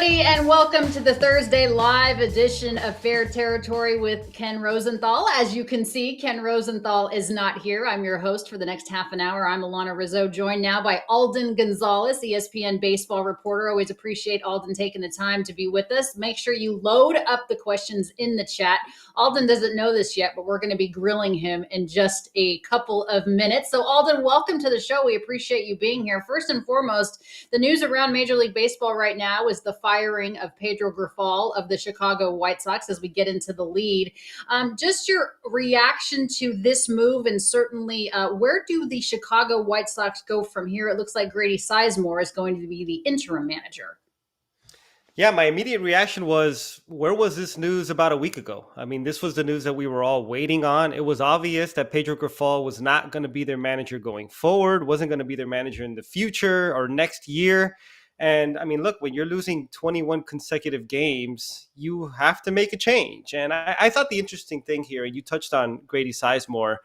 everybody, and welcome to the Thursday live edition of Fair Territory with Ken Rosenthal. As you can see, Ken Rosenthal is not here. I'm your host for the next half an hour. I'm Alanna Rizzo, joined now by Alden Gonzalez, ESPN baseball reporter. Always appreciate Alden taking the time to be with us. Make sure you load up the questions in the chat. Alden doesn't know this yet, but we're going to be grilling him in just a couple of minutes. So Alden, welcome to the show. We appreciate you being here. First and foremost, the news around Major League Baseball right now is the firing of Pedro Grifol of the Chicago White Sox as we get into the lead. Just your reaction to this move, and certainly where do the Chicago White Sox go from here? It looks like Grady Sizemore is going to be the interim manager. Yeah, my immediate reaction was, where was this news about a week ago? I mean, this was the news that we were all waiting on. It was obvious that Pedro Grifol was not going to be their manager going forward, wasn't going to be their manager in the future or next year. And I mean, look, when you're losing 21 consecutive games, you have to make a change. And I thought the interesting thing here, and you touched on Grady Sizemore,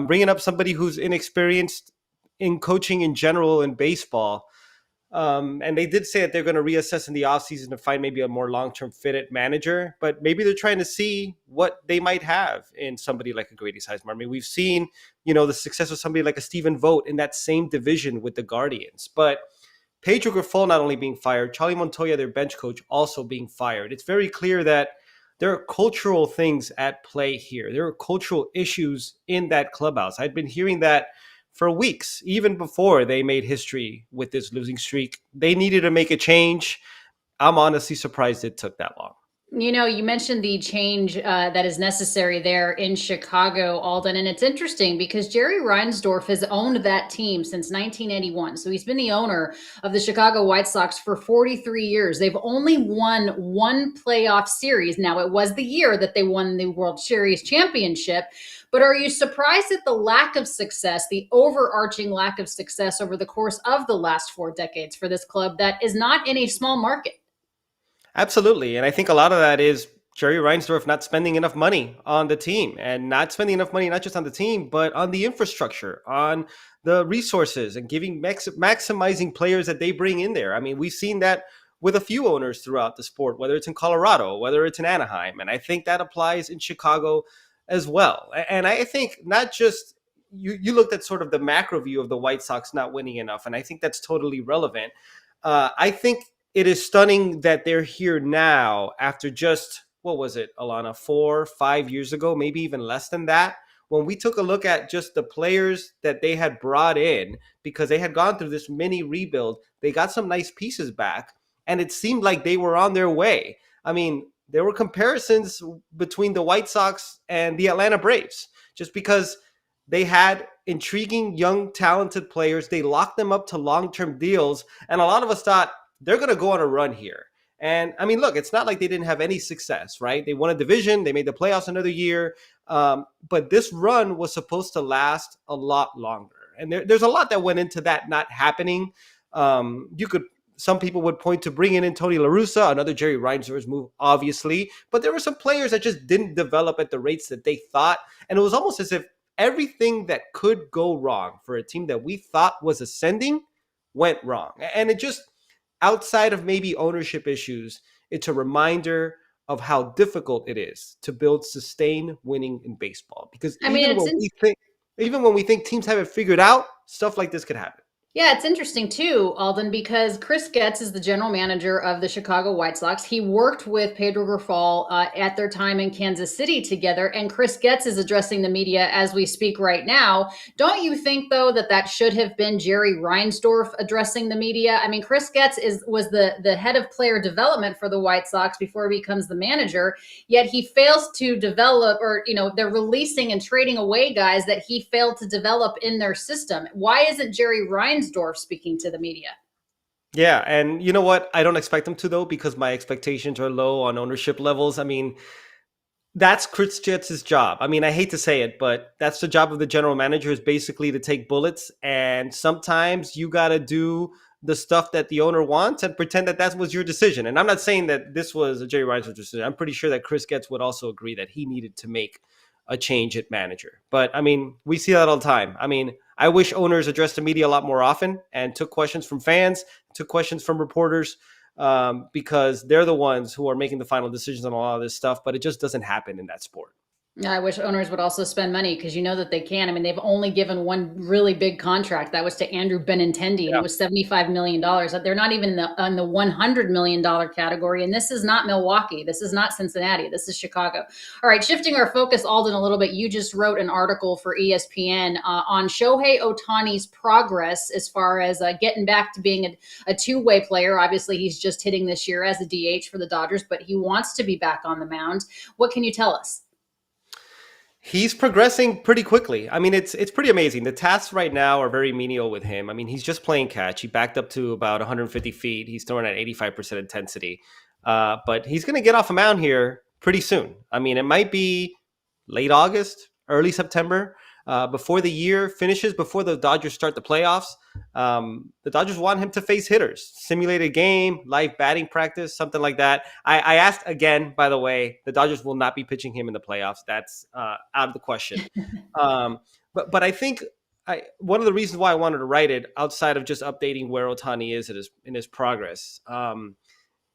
bringing up somebody who's inexperienced in coaching in general in baseball. And they did say that they're going to reassess in the offseason to find maybe a more long-term fitted manager, but maybe they're trying to see what they might have in somebody like a Grady Sizemore. I mean, we've seen, the success of somebody like a Stephen Vogt in that same division with the Guardians, but Pedro Grifol not only being fired, Charlie Montoya, their bench coach, also being fired. It's very clear that there are cultural things at play here. There are cultural issues in that clubhouse. I'd been hearing that for weeks, even before they made history with this losing streak. They needed to make a change. I'm honestly surprised it took that long. You mentioned the change that is necessary there in Chicago, Alden, and it's interesting because Jerry Reinsdorf has owned that team since 1981. So he's been the owner of the Chicago White Sox for 43 years. They've only won one playoff series. Now, it was the year that they won the World Series championship. But are you surprised at the lack of success, the overarching lack of success over the course of the last 4 decades for this club that is not in a small market? Absolutely. And I think a lot of that is Jerry Reinsdorf not spending enough money on the team, and not spending enough money, not just on the team, but on the infrastructure, on the resources, and maximizing players that they bring in there. I mean, we've seen that with a few owners throughout the sport, whether it's in Colorado, whether it's in Anaheim. And I think that applies in Chicago as well. And I think not just you looked at sort of the macro view of the White Sox not winning enough, and I think that's totally relevant. I think it is stunning that they're here now after just, what was it, Alanna, 4-5 years ago, maybe even less than that, when we took a look at just the players that they had brought in, because they had gone through this mini rebuild. They got some nice pieces back, and it seemed like they were on their way. I mean, there were comparisons between the White Sox and the Atlanta Braves, just because they had intriguing, young, talented players. They locked them up to long-term deals, and a lot of us thought, they're going to go on a run here. And I mean, look, it's not like they didn't have any success, right? They won a division. They made the playoffs another year. But this run was supposed to last a lot longer. And there's a lot that went into that not happening. Some people would point to bringing in Tony La Russa, another Jerry Reinsdorf's move, obviously. But there were some players that just didn't develop at the rates that they thought. And it was almost as if everything that could go wrong for a team that we thought was ascending went wrong. And it just, outside of maybe ownership issues, it's a reminder of how difficult it is to build sustained winning in baseball. Because even when we think teams have it figured out, stuff like this could happen. Yeah, it's interesting too, Alden, because Chris Getz is the general manager of the Chicago White Sox. He worked with Pedro Grifol at their time in Kansas City together, and Chris Getz is addressing the media as we speak right now. Don't you think, though, that should have been Jerry Reinsdorf addressing the media? I mean, Chris Getz was the head of player development for the White Sox before he becomes the manager, yet he fails to develop, or, they're releasing and trading away guys that he failed to develop in their system. Why isn't Jerry Reinsdorf speaking to the media? Yeah, and you know what? I don't expect them to, though, because my expectations are low on ownership levels. I mean, that's Chris Getz' job. I mean, I hate to say it, but that's the job of the general manager, is basically to take bullets. And sometimes you got to do the stuff that the owner wants and pretend that was your decision. And I'm not saying that this was a Jerry Reinsdorf decision. I'm pretty sure that Chris Getz would also agree that he needed to make a change at manager. But I mean, we see that all the time. I mean, I wish owners addressed the media a lot more often and took questions from fans, took questions from reporters. because they're the ones who are making the final decisions on a lot of this stuff, but it just doesn't happen in that sport. Yeah, I wish owners would also spend money because you know that they can. I mean, they've only given one really big contract. That was to Andrew Benintendi, and it was $75 million. They're not even in the $100 million category. And this is not Milwaukee. This is not Cincinnati. This is Chicago. All right, shifting our focus, Alden, a little bit. You just wrote an article for ESPN on Shohei Ohtani's progress as far as getting back to being a two-way player. Obviously, he's just hitting this year as a DH for the Dodgers, but he wants to be back on the mound. What can you tell us? He's progressing pretty quickly. I mean, it's pretty amazing. The tasks right now are very menial with him. I mean, he's just playing catch. He backed up to about 150 feet. He's throwing at 85% intensity. But he's going to get off a mound here pretty soon. I mean, it might be late August, early September, before the year finishes, before the Dodgers start the playoffs. The Dodgers want him to face hitters, simulated game, live batting practice, something like that. I asked again, by the way, the Dodgers will not be pitching him in the playoffs. That's out of the question. But I think one of the reasons why I wanted to write it, outside of just updating where Ohtani is in his progress,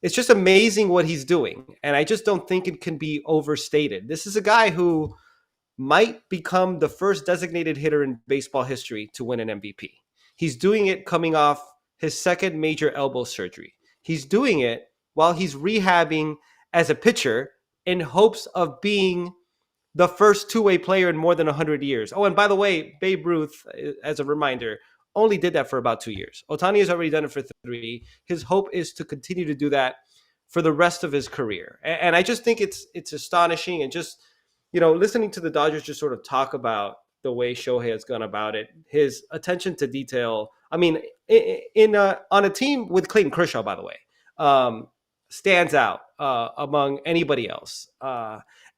it's just amazing what he's doing. And I just don't think it can be overstated. This is a guy who might become the first designated hitter in baseball history to win an MVP. He's doing it coming off his second major elbow surgery. He's doing it while he's rehabbing as a pitcher in hopes of being the first two-way player in more than 100 years. Oh, and by the way, Babe Ruth, as a reminder, only did that for about 2 years. Ohtani has already done it for 3. His hope is to continue to do that for the rest of his career. And I just think it's astonishing. And just, listening to the Dodgers just sort of talk about the way Shohei has gone about it, his attention to detail. I mean, on a team with Clayton Kershaw, by the way, stands out among anybody else.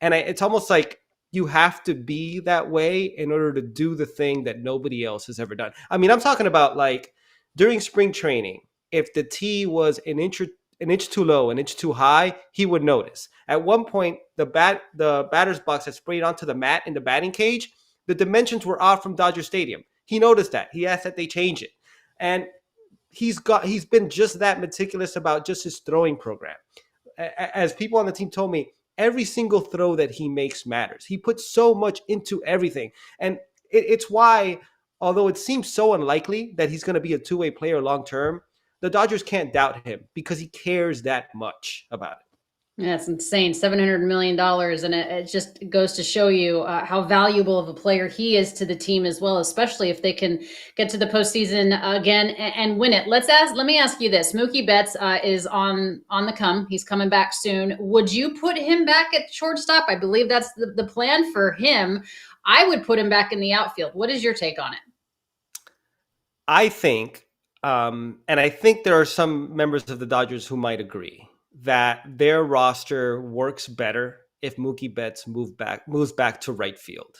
It's almost like you have to be that way in order to do the thing that nobody else has ever done. I mean, I'm talking about like during spring training, if the tee was an inch too low, an inch too high, he would notice. At one point, the batter's box had sprayed onto the mat in the batting cage. The dimensions were off from Dodger Stadium. He noticed that. He asked that they change it. And he's been just that meticulous about just his throwing program. As people on the team told me, every single throw that he makes matters. He puts so much into everything. And it's why, although it seems so unlikely that he's going to be a two-way player long-term, the Dodgers can't doubt him because he cares that much about it. Yeah, it's insane. $700 million. And it just goes to show you how valuable of a player he is to the team as well, especially if they can get to the postseason again and win it. Let me ask you this. Mookie Betts is on the come. He's coming back soon. Would you put him back at shortstop? I believe that's the plan for him. I would put him back in the outfield. What is your take on it? I think, and I think there are some members of the Dodgers who might agree, that their roster works better if Mookie Betts moves back to right field.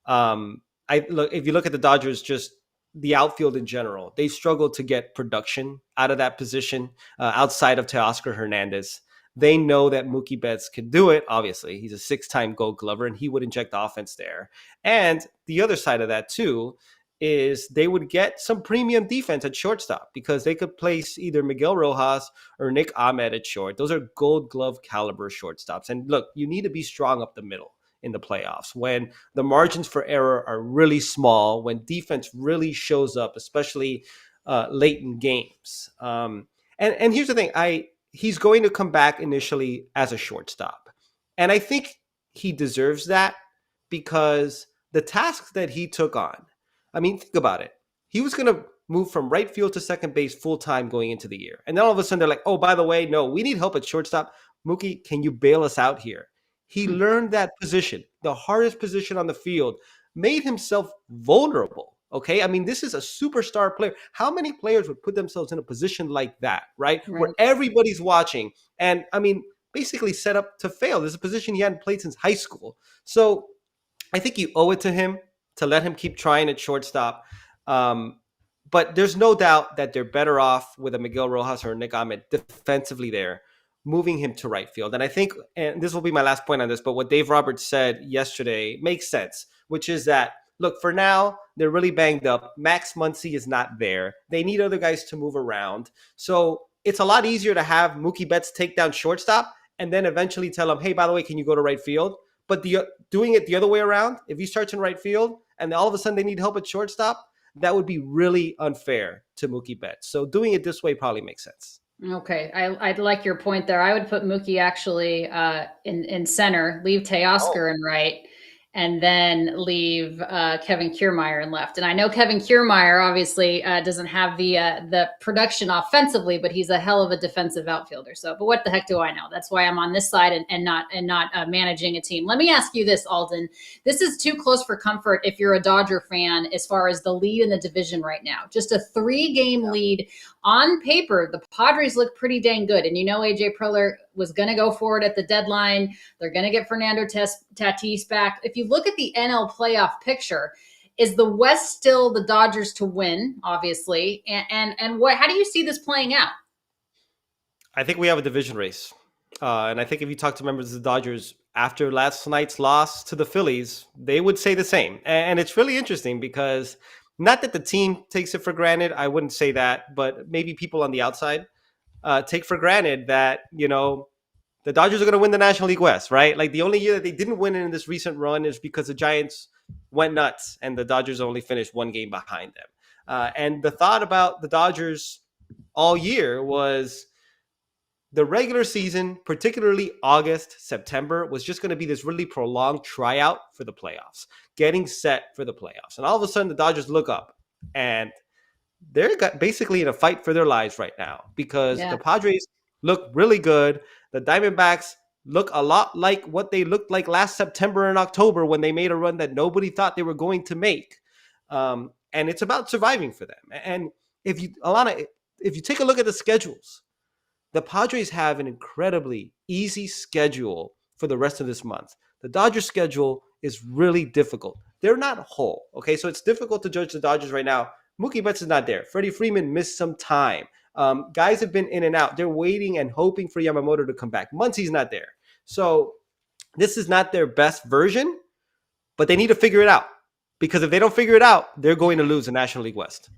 If you look at the Dodgers, just the outfield in general, they struggled to get production out of that position outside of Teoscar Hernandez. They know that Mookie Betts can do it. Obviously, he's a 6-time Gold Glover, and he would inject offense there. And the other side of that too is they would get some premium defense at shortstop because they could place either Miguel Rojas or Nick Ahmed at short. Those are Gold Glove caliber shortstops. And look, you need to be strong up the middle in the playoffs when the margins for error are really small, when defense really shows up, especially late in games. And here's the thing, he's going to come back initially as a shortstop. And I think he deserves that because the tasks that he took on, I mean, think about it. He was going to move from right field to second base full-time going into the year. And then all of a sudden they're like, oh, by the way, no, we need help at shortstop. Mookie, can you bail us out here? He learned that position, the hardest position on the field, made himself vulnerable. Okay. I mean, this is a superstar player. How many players would put themselves in a position like that, right? Where everybody's watching and, I mean, basically set up to fail. There's a position he hadn't played since high school. So I think you owe it to him to let him keep trying at shortstop. But there's no doubt that they're better off with a Miguel Rojas or Nick Ahmed defensively there, moving him to right field. And I think, and this will be my last point on this, but what Dave Roberts said yesterday makes sense, which is that, look, for now, they're really banged up. Max Muncy is not there. They need other guys to move around. So it's a lot easier to have Mookie Betts take down shortstop and then eventually tell him, hey, by the way, can you go to right field? But doing it the other way around, if you start in right field and all of a sudden they need help at shortstop, that would be really unfair to Mookie Betts. So doing it this way probably makes sense. Okay, I'd like your point there. I would put Mookie actually in center, leave Teoscar in right, and then leave Kevin Kiermaier in left. And I know Kevin Kiermaier obviously doesn't have the production offensively, but he's a hell of a defensive outfielder. So, but what the heck do I know? That's why I'm on this side and not managing a team. Let me ask you this, Alden. This is too close for comfort if you're a Dodger fan as far as the lead in the division right now. Just a 3-game lead. On paper, the Padres look pretty dang good. And AJ Preller was going to go forward at the deadline. They're going to get Fernando Tatis back. If you look at the NL playoff picture, is the West still the Dodgers to win, obviously? And what? How do you see this playing out? I think we have a division race. And I think if you talk to members of the Dodgers after last night's loss to the Phillies, they would say the same. And it's really interesting because not that the team takes it for granted, I wouldn't say that, but maybe people on the outside take for granted that, the Dodgers are going to win the National League West, right? Like the only year that they didn't win in this recent run is because the Giants went nuts and the Dodgers only finished 1 game behind them. And the thought about the Dodgers all year was the regular season, particularly August, September, was just going to be this really prolonged tryout for the playoffs, getting set for the playoffs. And all of a sudden, the Dodgers look up, and they're basically in a fight for their lives right now because the Padres look really good. The Diamondbacks look a lot like what they looked like last September and October when they made a run that nobody thought they were going to make. And it's about surviving for them. And Alanna, if you take a look at the schedules, the Padres have an incredibly easy schedule for the rest of this month. The Dodgers schedule is really difficult. They're not whole, okay? So it's difficult to judge the Dodgers right now. Mookie Betts is not there. Freddie Freeman missed some time. Guys have been in and out. They're waiting and hoping for Yamamoto to come back. Muncie's not there. So this is not their best version, but they need to figure it out. Because if they don't figure it out, they're going to lose the National League West.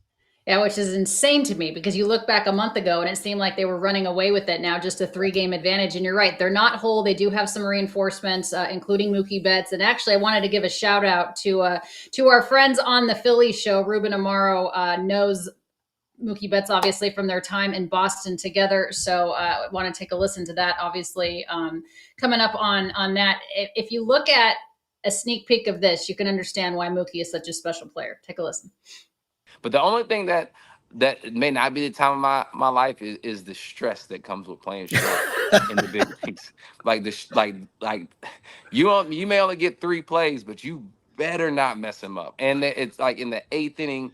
Yeah, which is insane to me because you look back a month ago and it seemed like they were running away with it. Now just a 3-game advantage. And you're right, they're not whole. They do have some reinforcements, including Mookie Betts. And actually, I wanted to give a shout out to our friends on the Philly show. Ruben Amaro knows Mookie Betts, obviously, from their time in Boston together. So I want to take a listen to that, obviously, coming up on that. If you look at a sneak peek of this, you can understand why Mookie is such a special player. Take a listen. But the only thing that may not be the time of my life is the stress that comes with playing short in the big leagues. Like you may only get 3 plays, but you better not mess them up. And it's like in the 8th inning,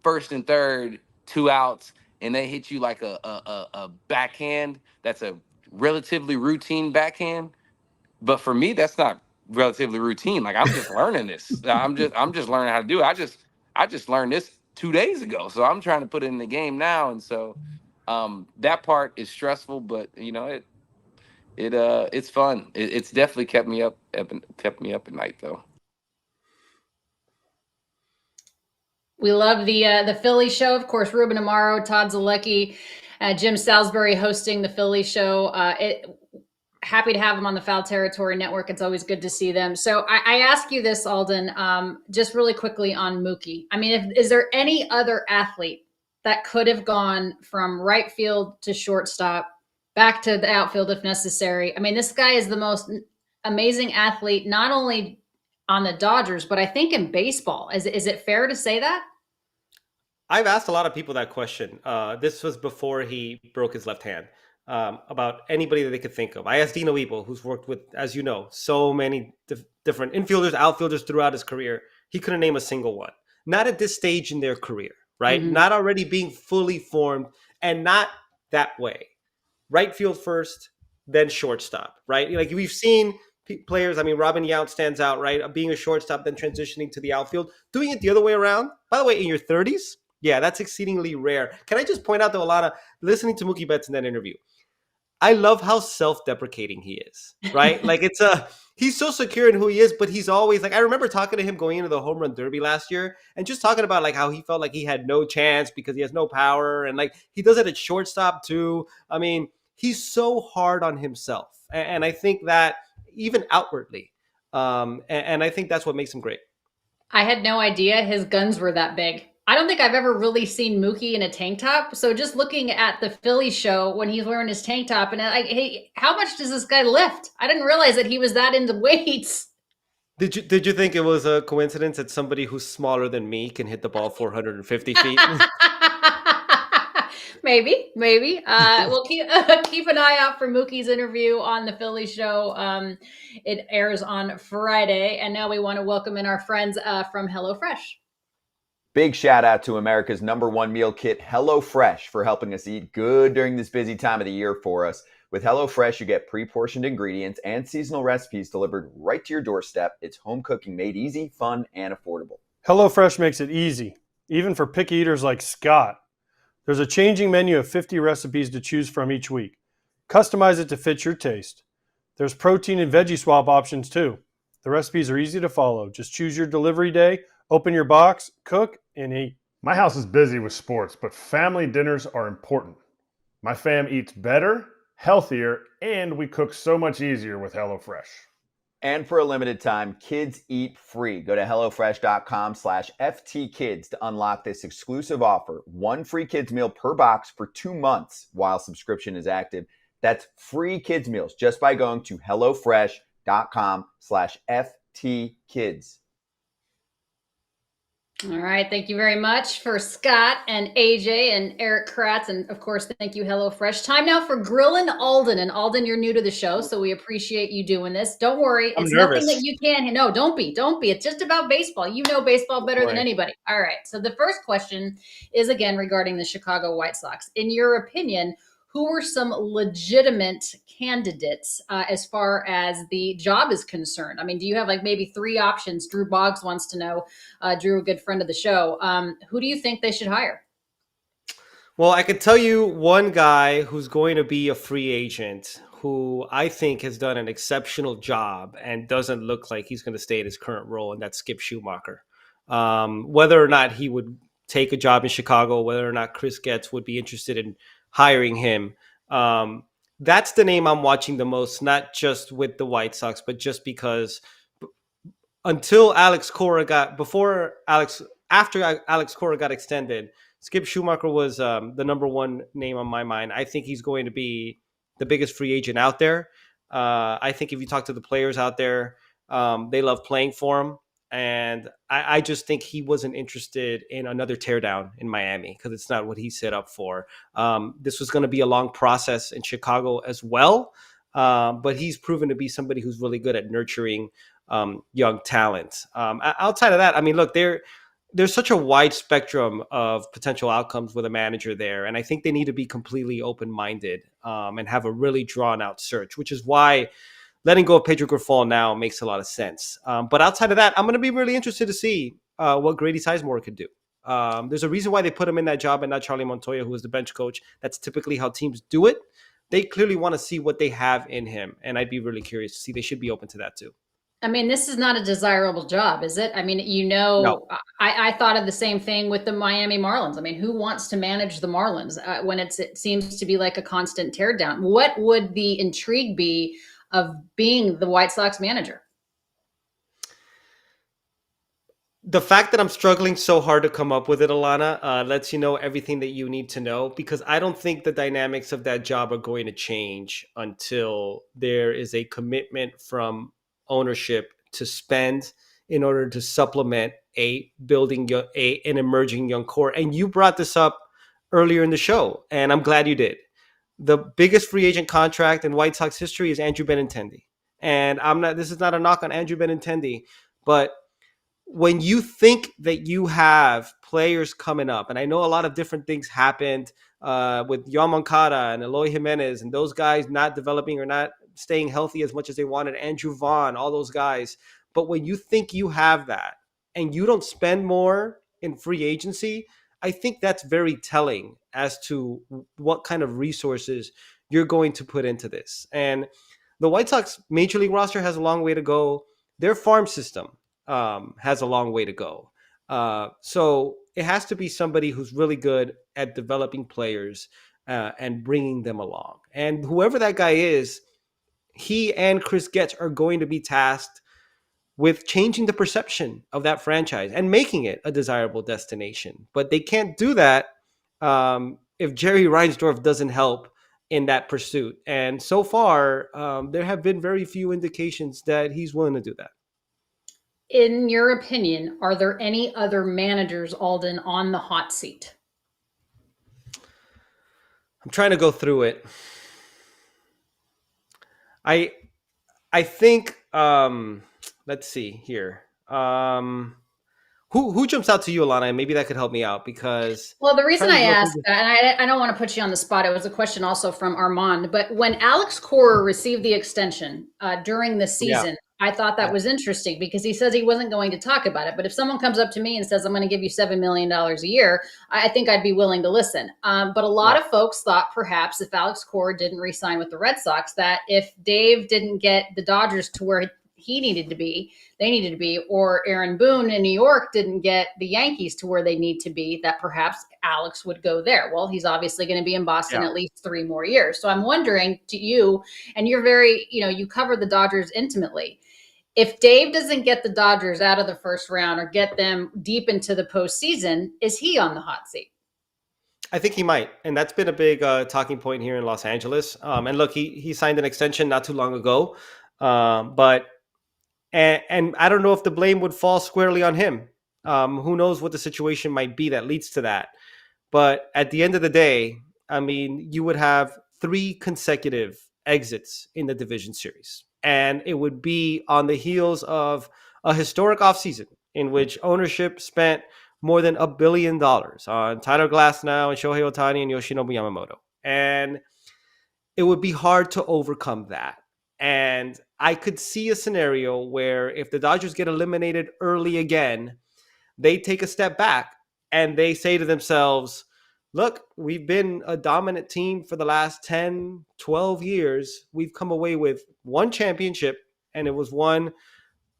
1st and 3rd, 2 outs, and they hit you like a backhand that's a relatively routine backhand. But for me, that's not relatively routine. Like I'm just learning this. I'm just learning how to do it. I just learned this 2 days ago, so I'm trying to put it in the game now, and so that part is stressful, but it's fun. It's definitely kept me up at night though. We love the Philly show, of course. Ruben Amaro, Todd Zalecki, Jim Salisbury hosting the Philly show. Happy to have them on the Foul Territory Network. It's always good to see them. So I ask you this, Alden, just really quickly on Mookie. I mean, is there any other athlete that could have gone from right field to shortstop, back to the outfield if necessary? I mean, this guy is the most amazing athlete, not only on the Dodgers, but I think in baseball. Is it fair to say that? I've asked a lot of people that question. This was before he broke his left hand. About anybody that they could think of. I asked Dino Weeble, who's worked with, as you know, so many different infielders, outfielders throughout his career. He couldn't name a single one. Not at this stage in their career, right? Mm-hmm. Not already being fully formed and not that way. Right field first, then shortstop, right? Like we've seen players, I mean, Robin Yount stands out, right? Being a shortstop, then transitioning to the outfield. Doing it the other way around, by the way, in your 30s, yeah, that's exceedingly rare. Can I just point out, though, Alanna, listening to Mookie Betts in that interview, I love how self-deprecating he is, right? Like he's so secure in who he is, but he's always like, I remember talking to him going into the home run derby last year and just talking about like how he felt like he had no chance because he has no power. And like, he does it at shortstop too. I mean, he's so hard on himself. And I think that even outwardly, and I think that's what makes him great. I had no idea his guns were that big. I don't think I've ever really seen Mookie in a tank top. So just looking at the Philly show when he's wearing his tank top, and hey, how much does this guy lift? I didn't realize that he was that into weights. Did you think it was a coincidence that somebody who's smaller than me can hit the ball 450 feet? maybe. We'll keep an eye out for Mookie's interview on the Philly show. It airs on Friday, and now we want to welcome in our friends from HelloFresh. Big shout out to America's #1 meal kit, HelloFresh, for helping us eat good during this busy time of the year for us. With HelloFresh, you get pre-portioned ingredients and seasonal recipes delivered right to your doorstep. It's home cooking made easy, fun, and affordable. HelloFresh makes it easy, even for picky eaters like Scott. There's a changing menu of 50 recipes to choose from each week. Customize it to fit your taste. There's protein and veggie swap options too. The recipes are easy to follow. Just choose your delivery day, open your box, cook, and eat. My house is busy with sports, but family dinners are important. My fam eats better, healthier, and we cook so much easier with HelloFresh. And for a limited time, kids eat free. Go to HelloFresh.com/FTKids to unlock this exclusive offer. 1 free kids meal per box for 2 months while subscription is active. That's free kids meals just by going to HelloFresh.com/FTKids. All right. Thank you very much for Scott and AJ and Eric Kratz. And of course, thank you, HelloFresh. Time now for Grillin Alden. And Alden, you're new to the show, so we appreciate you doing this. Don't worry. I'm it's nervous. Nothing that you can't. No, don't be. It's just about baseball. You know baseball better than anybody. All right. So the first question is again regarding the Chicago White Sox. In your opinion, who were some legitimate candidates as far as the job is concerned? I mean, do you have like maybe 3 options? Drew Boggs wants to know. Drew, a good friend of the show. Who do you think they should hire? Well, I could tell you one guy who's going to be a free agent who I think has done an exceptional job and doesn't look like he's going to stay in his current role, and that's Skip Schumacher. Whether or not he would take a job in Chicago, whether or not Chris Getz would be interested in hiring him. That's the name I'm watching the most, not just with the White Sox, but just because after Alex Cora got extended, Skip Schumacher was the #1 name on my mind. I think he's going to be the biggest free agent out there. I think if you talk to the players out there, they love playing for him. And I just think he wasn't interested in another teardown in Miami because it's not what he set up for. This was going to be a long process in Chicago as well. But he's proven to be somebody who's really good at nurturing young talent. Outside of that, I mean, look, there's such a wide spectrum of potential outcomes with a manager there. And I think they need to be completely open-minded and have a really drawn-out search, which is why letting go of Pedro Grifol now makes a lot of sense. But outside of that, I'm going to be really interested to see what Grady Sizemore could do. There's a reason why they put him in that job and not Charlie Montoya, who was the bench coach. That's typically how teams do it. They clearly want to see what they have in him, and I'd be really curious to see. They should be open to that too. I mean, this is not a desirable job, is it? I mean, no. I thought of the same thing with the Miami Marlins. I mean, who wants to manage the Marlins when it seems to be like a constant teardown? What would the intrigue be of being the White Sox manager? The fact that I'm struggling so hard to come up with it, Alanna, lets you know everything that you need to know, because I don't think the dynamics of that job are going to change until there is a commitment from ownership to spend in order to supplement an emerging young core. And you brought this up earlier in the show, and I'm glad you did. The biggest free agent contract in White Sox history is Andrew Benintendi. And this is not a knock on Andrew Benintendi, but when you think that you have players coming up, and I know a lot of different things happened with Yoan Moncada and Eloy Jimenez and those guys not developing or not staying healthy as much as they wanted, Andrew Vaughn, all those guys. But when you think you have that and you don't spend more in free agency, I think that's very telling as to what kind of resources you're going to put into this. And the White Sox Major League roster has a long way to go. Their farm system has a long way to go. So it has to be somebody who's really good at developing players and bringing them along. And whoever that guy is, he and Chris Getz are going to be tasked with changing the perception of that franchise and making it a desirable destination. But they can't do that if Jerry Reinsdorf doesn't help in that pursuit. And so far, there have been very few indications that he's willing to do that. In your opinion, are there any other managers, Alden, on the hot seat? I'm trying to go through it. I think let's see here. Who jumps out to you, Alanna? Maybe that could help me out because. Well, the reason I asked that, and I don't want to put you on the spot, it was a question also from Armand, but when Alex Cora received the extension during the season, I thought that was interesting because he says he wasn't going to talk about it. But if someone comes up to me and says, I'm going to give you $7 million a year, I think I'd be willing to listen. But a lot of folks thought perhaps if Alex Cora didn't re-sign with the Red Sox, that if Dave didn't get the Dodgers to where they needed to be, or Aaron Boone in New York didn't get the Yankees to where they need to be, that perhaps Alex would go there. Well, he's obviously going to be in Boston at least 3 more years. So I'm wondering to you, and you're very, you cover the Dodgers intimately. If Dave doesn't get the Dodgers out of the first round or get them deep into the postseason, is he on the hot seat? I think he might. And that's been a big talking point here in Los Angeles. And look, he signed an extension not too long ago. But I don't know if the blame would fall squarely on him. Who knows what the situation might be that leads to that. But at the end of the day, I mean, you would have 3 consecutive exits in the division series. And it would be on the heels of a historic offseason in which ownership spent more than $1 billion on Tyler Glasnow and Shohei Ohtani and Yoshinobu Yamamoto. And it would be hard to overcome that. And I could see a scenario where if the Dodgers get eliminated early again, they take a step back and they say to themselves, look, we've been a dominant team for the last 10, 12 years. We've come away with 1 championship, and it was won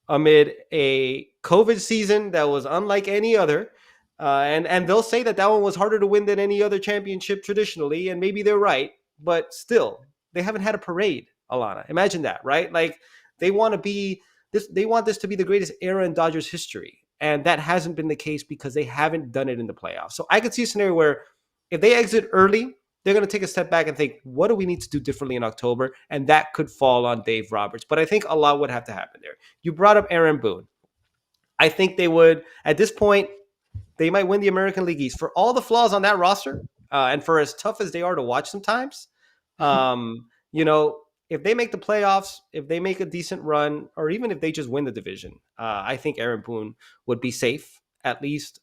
amid a COVID season that was unlike any other. And they'll say that one was harder to win than any other championship traditionally, and maybe they're right. But still, they haven't had a parade, Alanna. Imagine that, right? Like, they want this to be the greatest era in Dodgers history. And that hasn't been the case because they haven't done it in the playoffs. So I could see a scenario where if they exit early, they're going to take a step back and think, what do we need to do differently in October? And that could fall on Dave Roberts. But I think a lot would have to happen there. You brought up Aaron Boone. I think they would, at this point, they might win the American League East. For all the flaws on that roster, and for as tough as they are to watch sometimes, if they make the playoffs, if they make a decent run, or even if they just win the division, I think Aaron Boone would be safe, at least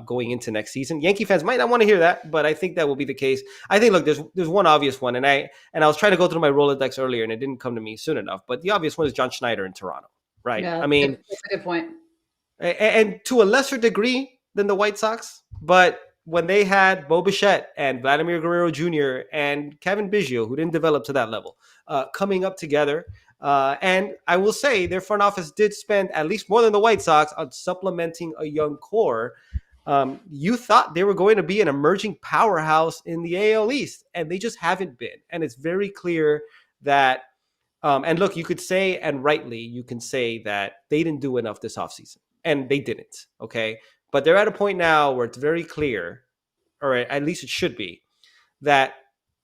going into next season. Yankee fans might not want to hear that, but I think that will be the case. I think, look, there's one obvious one, and I was trying to go through my Rolodex earlier, and it didn't come to me soon enough. But the obvious one is John Schneider in Toronto, right? Yeah, I mean, that's a good point. And to a lesser degree than the White Sox, but when they had Bo Bichette and Vladimir Guerrero Jr. and Kevin Biggio, who didn't develop to that level, coming up together. And I will say their front office did spend at least more than the White Sox on supplementing a young core. You thought they were going to be an emerging powerhouse in the AL East, and they just haven't been. And it's very clear that, and look, you could say, and rightly, you can say that they didn't do enough this offseason, and they didn't, okay? But they're at a point now where it's very clear, or at least it should be, that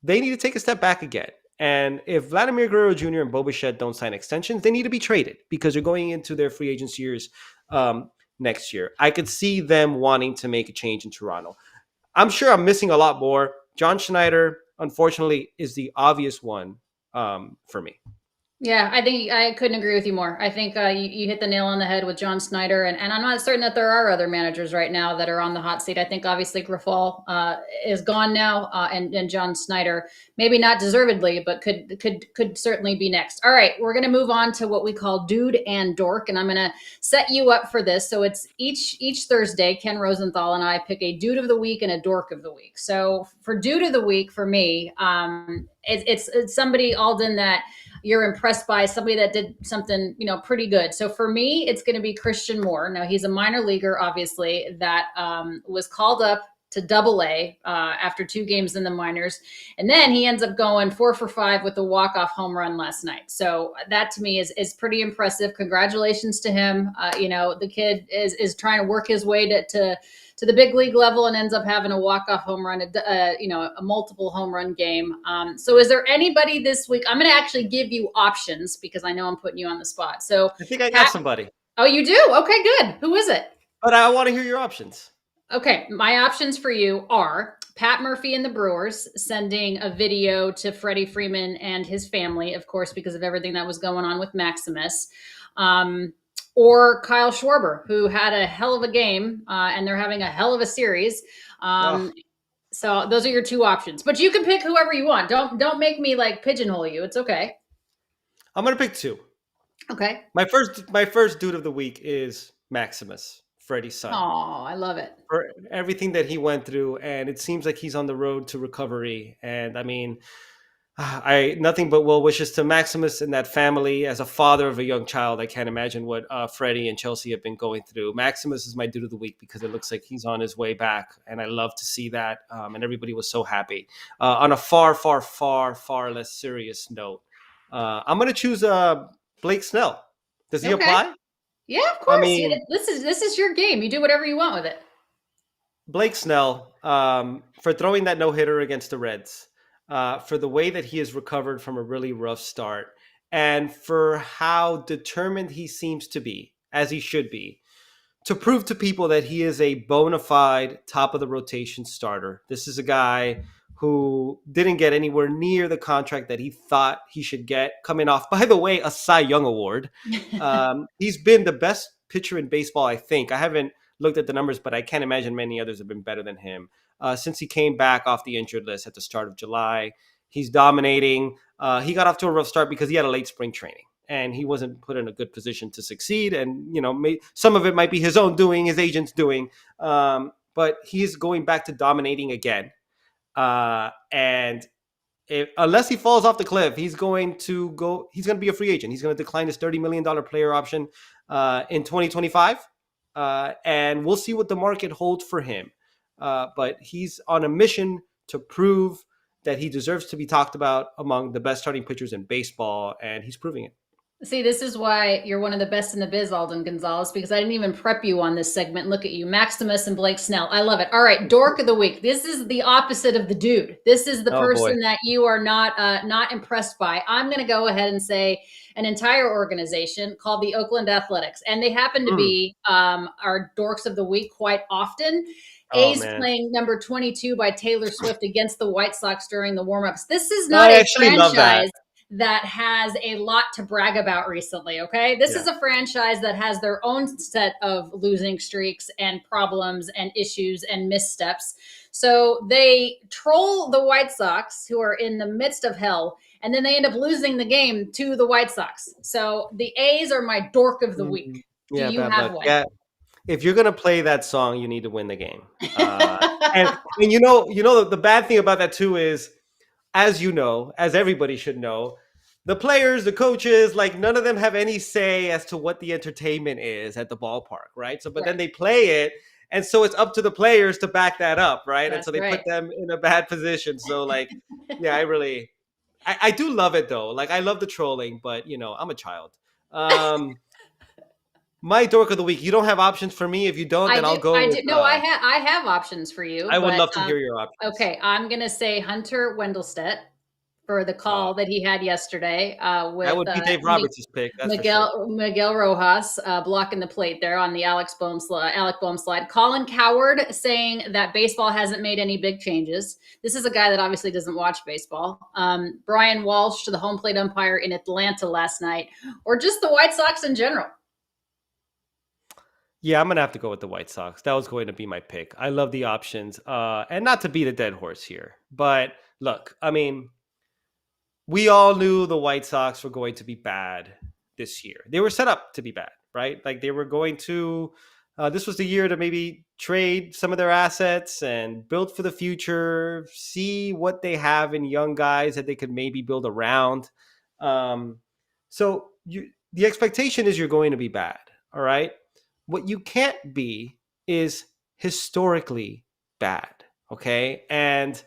they need to take a step back again. And if Vladimir Guerrero Jr. and Bo Bichette don't sign extensions, they need to be traded because they're going into their free agency years next year. I could see them wanting to make a change in Toronto. I'm sure I'm missing a lot more. John Schneider, unfortunately, is the obvious one for me. Yeah, I think I couldn't agree with you more. I think you hit the nail on the head with John Snyder, and I'm not certain that there are other managers right now that are on the hot seat. I think obviously Grifol is gone now, and John Snyder maybe not deservedly, but could certainly be next. All right, we're going to move on to what we call Dude and Dork, and I'm going to set you up for this. So it's each Thursday, Ken Rosenthal and I pick a Dude of the Week and a Dork of the Week. So for Dude of the Week, for me, it's somebody, Alden, that you're impressed by, somebody that did something, pretty good. So for me, it's going to be Christian Moore. Now he's a minor leaguer, obviously, that was called up to Double-A after 2 games in the minors, and then he ends up going 4 for 5 with a walk-off home run last night. So that to me is pretty impressive. Congratulations to him. The kid is trying to work his way to the big league level and ends up having a walk-off home run, a multiple home run game. So is there anybody this week? I'm going to actually give you options because I know I'm putting you on the spot. So I think I got somebody. Oh, you do? Okay, good. Who is it? But I want to hear your options. Okay, my options for you are Pat Murphy and the Brewers sending a video to Freddie Freeman and his family, of course, because of everything that was going on with Maximus. Or Kyle Schwarber, who had a hell of a game, and they're having a hell of a series. So those are your 2 options. But you can pick whoever you want. Don't make me pigeonhole you. It's okay. I'm gonna pick 2. Okay. My first Dude of the Week is Maximus, Freddie's son. Oh, I love it. For everything that he went through, and it seems like he's on the road to recovery. And I mean, nothing but well wishes to Maximus and that family. As a father of a young child, I can't imagine what Freddie and Chelsea have been going through. Maximus is my Dude of the Week because it looks like he's on his way back, and I love to see that. And everybody was so happy. On a far, far, far, far less serious note, I'm going to choose Blake Snell. Does he apply? Yeah, of course. I mean, this is your game. You do whatever you want with it. Blake Snell, for throwing that no-hitter against the Reds, for the way that he has recovered from a really rough start, and for how determined he seems to be, as he should be, to prove to people that he is a bona fide top-of-the-rotation starter. This is a guy who didn't get anywhere near the contract that he thought he should get, coming off, by the way, a Cy Young Award. He's been the best pitcher in baseball, I think. I haven't looked at the numbers, but I can't imagine many others have been better than him. Since he came back off the injured list at the start of July, he's dominating. He got off to a rough start because he had a late spring training and he wasn't put in a good position to succeed. And, some of it might be his own doing, his agent's doing, but he's going back to dominating again. And unless he falls off the cliff, he's going to be a free agent. He's going to decline his $30 million player option in 2025. And we'll see what the market holds for him. But he's on a mission to prove that he deserves to be talked about among the best starting pitchers in baseball, and he's proving it. See, this is why you're one of the best in the biz, Alden Gonzalez, because I didn't even prep you on this segment. Look at you, Maximus and Blake Snell. I love it. All right, Dork of the Week. This is the opposite of the dude. This is the person that you are not impressed by. I'm going to go ahead and say an entire organization called the Oakland Athletics, and they happen to be our Dorks of the Week quite often. A's playing number 22 by Taylor Swift against the White Sox during the warmups. This is not a franchise that has a lot to brag about recently, okay? This is a franchise that has their own set of losing streaks and problems and issues and missteps. So they troll the White Sox, who are in the midst of hell, and then they end up losing the game to the White Sox. So the A's are my Dork of the Week. Do you have one? Yeah. If you're going to play that song, you need to win the game. And the bad thing about that too is, as everybody should know, the players, the coaches, none of them have any say as to what the entertainment is at the ballpark, right? So, then they play it, and so it's up to the players to back that up, right? And so they put them in a bad position. So, I do love it though. I love the trolling, but I'm a child. My Dork of the Week. You don't have options for me. If you don't, then I'll go. I have options for you. I would love to hear your options. Okay, I'm gonna say Hunter Wendelstedt for the call that he had yesterday with That would be Dave Roberts' pick. That's for sure. Miguel Rojas blocking the plate there on the Alec Boehm slide. Colin Coward saying that baseball hasn't made any big changes. This is a guy that obviously doesn't watch baseball. Brian Walsh to the home plate umpire in Atlanta last night, or just the White Sox in general. Yeah, I'm going to have to go with the White Sox. That was going to be my pick. I love the options. And not to beat a dead horse here, but look, I mean, we all knew the White Sox were going to be bad this year. They were set up to be bad, right? Like they were going to, this was the year to maybe trade some of their assets and build for the future, see what they have in young guys that they could maybe build around. So the expectation is you're going to be bad, all right? What you can't be is historically bad, okay? And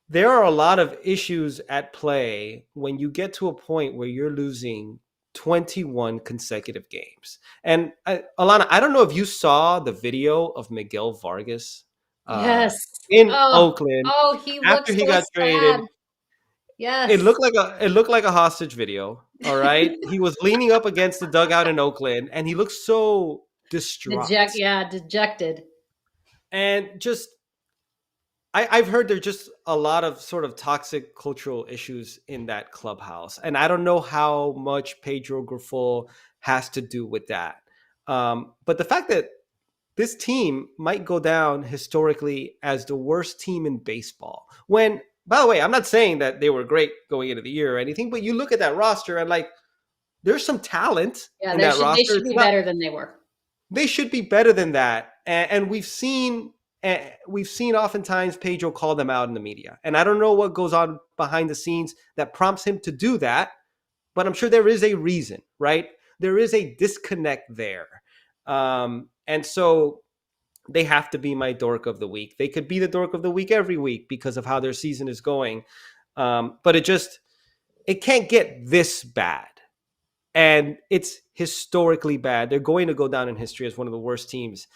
there are a lot of issues at play when you get to a point where you're losing 21 consecutive games. And Alanna, I don't know if you saw the video of Miguel Vargas in Oakland he after he got traded. Yes. It looked like a hostage video, all right? He was leaning up against the dugout in Oakland and he looked so distraught. Dejected. And just I've heard there's just a lot of sort of toxic cultural issues in that clubhouse. And I don't know how much Pedro Grifol has to do with that. But the fact that this team might go down historically as the worst team in baseball. When, by the way, I'm not saying that they were great going into the year or anything, but you look at that roster and like, there's some talent in that roster. They should be better than they were. They should be better than that. And we've seen oftentimes Pedro call them out in the media. And I don't know what goes on behind the scenes that prompts him to do that, but I'm sure there is a reason, right? There is a disconnect there. And so they have to be my dork of the week. They could be the dork of the week every week because of how their season is going. But it can't get this bad. And it's historically bad. They're going to go down in history as one of the worst teams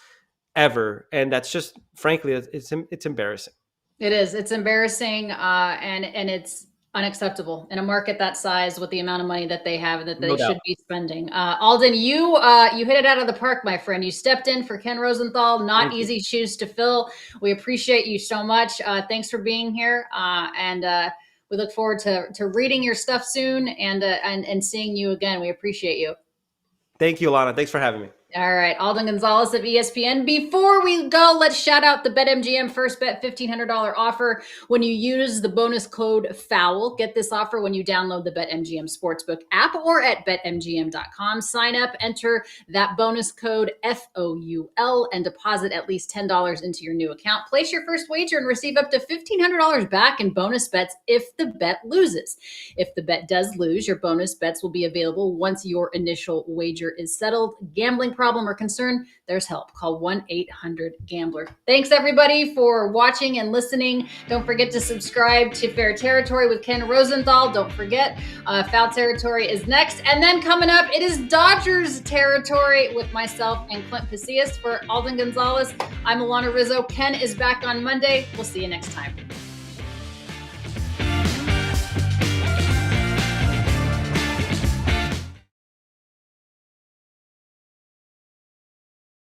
ever. And that's just, frankly, it's embarrassing. It is. It's embarrassing. And it's unacceptable in a market that size with the amount of money that they have and that they should be spending. Alden, you hit it out of the park, my friend. You stepped in for Ken Rosenthal. Not easy shoes to fill. We appreciate you so much. Thanks for being here. And we look forward to reading your stuff soon and seeing you again. We appreciate you. Thank you, Alanna. Thanks for having me. All right, Alden Gonzalez of ESPN. Before we go, let's shout out the BetMGM First Bet $1,500 offer when you use the bonus code FOUL. Get this offer when you download the BetMGM Sportsbook app or at BetMGM.com. Sign up, enter that bonus code FOUL, and deposit at least $10 into your new account. Place your first wager and receive up to $1,500 back in bonus bets if the bet loses. If the bet does lose, your bonus bets will be available once your initial wager is settled. Gambling problem or concern, there's help. Call 1-800-GAMBLER. Thanks, everybody, for watching and listening. Don't forget to subscribe to Fair Territory with Ken Rosenthal. Don't forget, Foul Territory is next. And then coming up, it is Dodgers Territory with myself and Clint Pasillas. For Alden Gonzalez, I'm Alanna Rizzo. Ken is back on Monday. We'll see you next time.